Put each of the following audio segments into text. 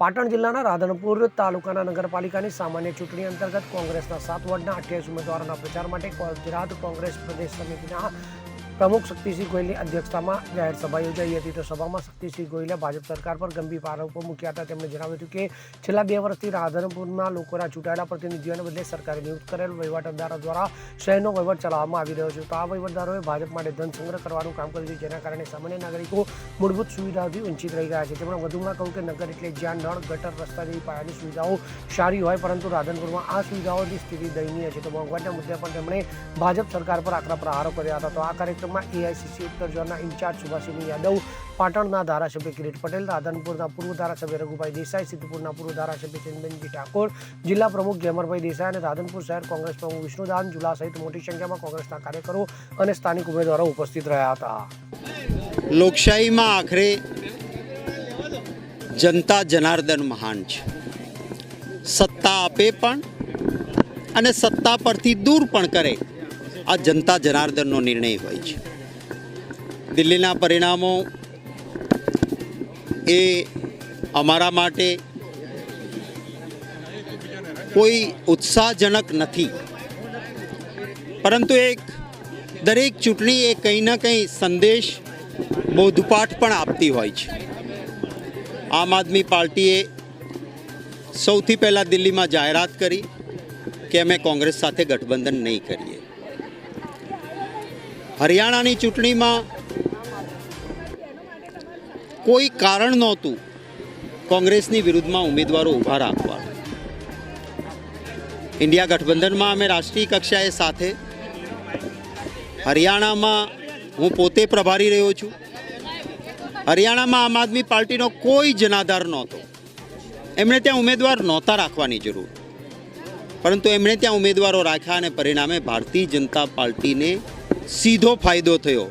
પાટણ જિલ્લાના રાધનપુર તાલુકાના નગરપાલિકાની સામાન્ય ચૂંટણી અંતર્ગત કોંગ્રેસના 7 વોર્ડના 28 ઉમેદવારોના પ્રચાર માટે ગુજરાત કોંગ્રેસ પ્રદેશ સમિતિના પ્રમુખ શક્તિસિંહ ગોહિલની અધ્યક્ષતામાં જાહેર સભા યોજાઈ હતી। તો સભામાં શક્તિસિંહ ગોહિલે ભાજપ સરકાર પર ગંભીર આરોપો મૂક્યા હતા। તેમણે જણાવ્યું હતું કે છેલ્લા 2 વર્ષથી રાધનપુરના લોકોના ચૂંટાયેલા પ્રતિનિધિઓને બદલે સરકારે નિયુક્ત કરેલ વહીવટદારો દ્વારા શહેરનો વહીવટ ચલાવવામાં આવી રહ્યો છે। તો આ વહીવટદારોએ ભાજપ માટે ધન સંગ્રહ કરવાનું કામ કર્યું છે, જેના કારણે સામાન્ય નાગરિકો મૂળભૂત સુવિધાઓથી વંચિત રહી ગયા છે। તેમણે વધુમાં કહ્યું કે નગર એટલે જ્યાં નળ, ગટર, રસ્તા જેવી પાયાની સુવિધાઓ સારી હોય, પરંતુ રાધનપુરમાં આ સુવિધાઓની સ્થિતિ દયનીય છે। તો મોંઘવારીના મુદ્દે પણ તેમણે ભાજપ સરકાર પર આકરા પ્રહારો કર્યા હતા। તો આ કાર્યક્રમમાં એઆઈસીસી ઉત્તર ઝોનના ઇન્ચાર્જ સુભાષિની યાદવ, પાટણના ધારાસભ્ય કિરીટ પટેલ, રાધનપુરના પૂર્વ ધારાસભ્ય રઘુભાઈ દેસાઈ, સિદ્ધપુરના પૂર્વ ધારાસભ્ય ચંદનજી ઠાકોર, જિલ્લા પ્રમુખ જેમરભાઈ દેસાઈ અને રાધનપુર શહેર કોંગ્રેસ પ્રમુખ વિષ્ણુદાન ઝુલા સહિત મોટી સંખ્યામાં કોંગ્રેસના કાર્યકરો અને સ્થાનિક ઉમેદવારો ઉપસ્થિત રહ્યા હતા। લોકશાહીમાં આખરે જનતા જનાર્દન મહાન છે। સત્તા આપે પણ અને સત્તા પરથી દૂર પણ કરે, આ જનતા જનાર્દનનો નિર્ણય હોય છે। દિલ્હીના પરિણામો એ અમારા માટે કોઈ ઉત્સાહજનક નથી, પરંતુ દરેક ચૂંટણી એ કંઈ ના કંઈ સંદેશ, બોધપાઠ પણ આપતી હોય છે। આમ આદમી પાર્ટીએ સૌથી પહેલાં દિલ્હીમાં જાહેરાત કરી કે અમે કોંગ્રેસ સાથે ગઠબંધન નહીં કરીએ। હરિયાણાની ચૂંટણીમાં કોઈ કારણ નહોતું કોંગ્રેસની વિરુદ્ધમાં ઉમેદવારો ઊભા રાખવાનું। ઇન્ડિયા ગઠબંધનમાં અમે રાષ્ટ્રીય કક્ષાએ સાથે, હરિયાણામાં હું પોતે પ્રભારી રહ્યો છું। હરિયાણામાં આમ આદમી પાર્ટીનો કોઈ જનાધાર નહોતો, એમણે ત્યાં ઉમેદવાર નહોતા રાખવાની જરૂર, પરંતુ એમણે ત્યાં ઉમેદવારો રાખ્યા અને પરિણામે ભારતીય જનતા પાર્ટીને સીધો ફાયદો થયો।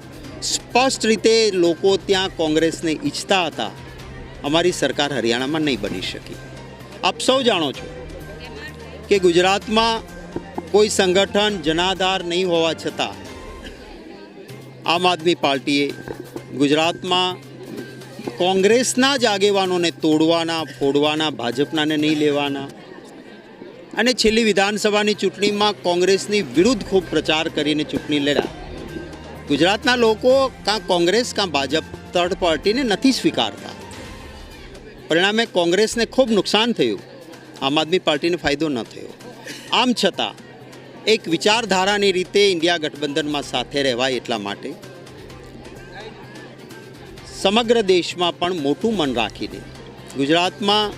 સ્પષ્ટ રીતે લોકો ત્યાં કોંગ્રેસને ઈચ્છતા હતા, અમારી સરકાર હરિયાણામાં નહીં બની શકી। આપ સૌ જાણો છો કે ગુજરાતમાં કોઈ સંગઠન, જનાધાર નહીં હોવા છતાં આમ આદમી પાર્ટીએ ગુજરાતમાં કોંગ્રેસના જ આગેવાનોને તોડવાના, ફોડવાના, ભાજપનાને નહીં લેવાના અને છેલ્લી વિધાનસભાની ચૂંટણીમાં કોંગ્રેસની વિરુદ્ધ ખૂબ પ્રચાર કરીને ચૂંટણી લડ્યા। ગુજરાતના લોકો કાં કોંગ્રેસ કાં ભાજપ થર્ડ પાર્ટીને નથી સ્વીકારતા, પરિણામે કોંગ્રેસને ખૂબ નુકસાન થયું, આમ આદમી પાર્ટીને ફાયદો ન થયો। આમ છતાં એક વિચારધારાની રીતે ઇન્ડિયા ગઠબંધનમાં સાથે રહેવાય એટલા માટે સમગ્ર દેશમાં પણ મોટું મન રાખીને ગુજરાતમાં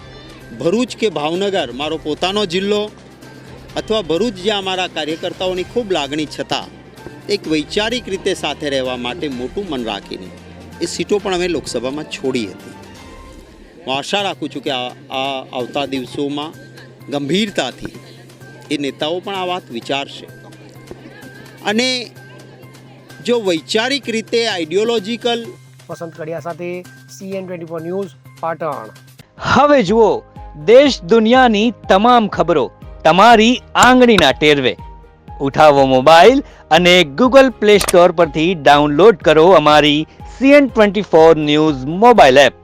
ભરૂચ કે ભાવનગર, મારો પોતાનો જિલ્લો, અથવા ભરૂચ જ્યાં અમારા કાર્યકર્તાઓની ખૂબ લાગણી છતાં એક વૈચારિક રીતે સાથે રહેવા માટે મોટું મન રાખીને એ સીટો પણ અમે લોકસભામાં છોડી હતી। હું આશા રાખું છું કે આ આવતા દિવસોમાં ગંભીરતાથી એ નેતાઓ પણ આ વાત વિચારશે અને જો વૈચારિક રીતે આઈડિયોલોજીકલ। વસંત કડિયા સાથે CN24 ન્યૂઝ, પાટણ। હવે જુઓ દેશ દુનિયાની તમામ ખબરો તમારી આંગળીના ટેરવે। ઉઠાવો મોબાઈલ અને Google Play Store પરથી ડાઉનલોડ કરો અમારી CN24 ન્યૂઝ મોબાઈલ એપ।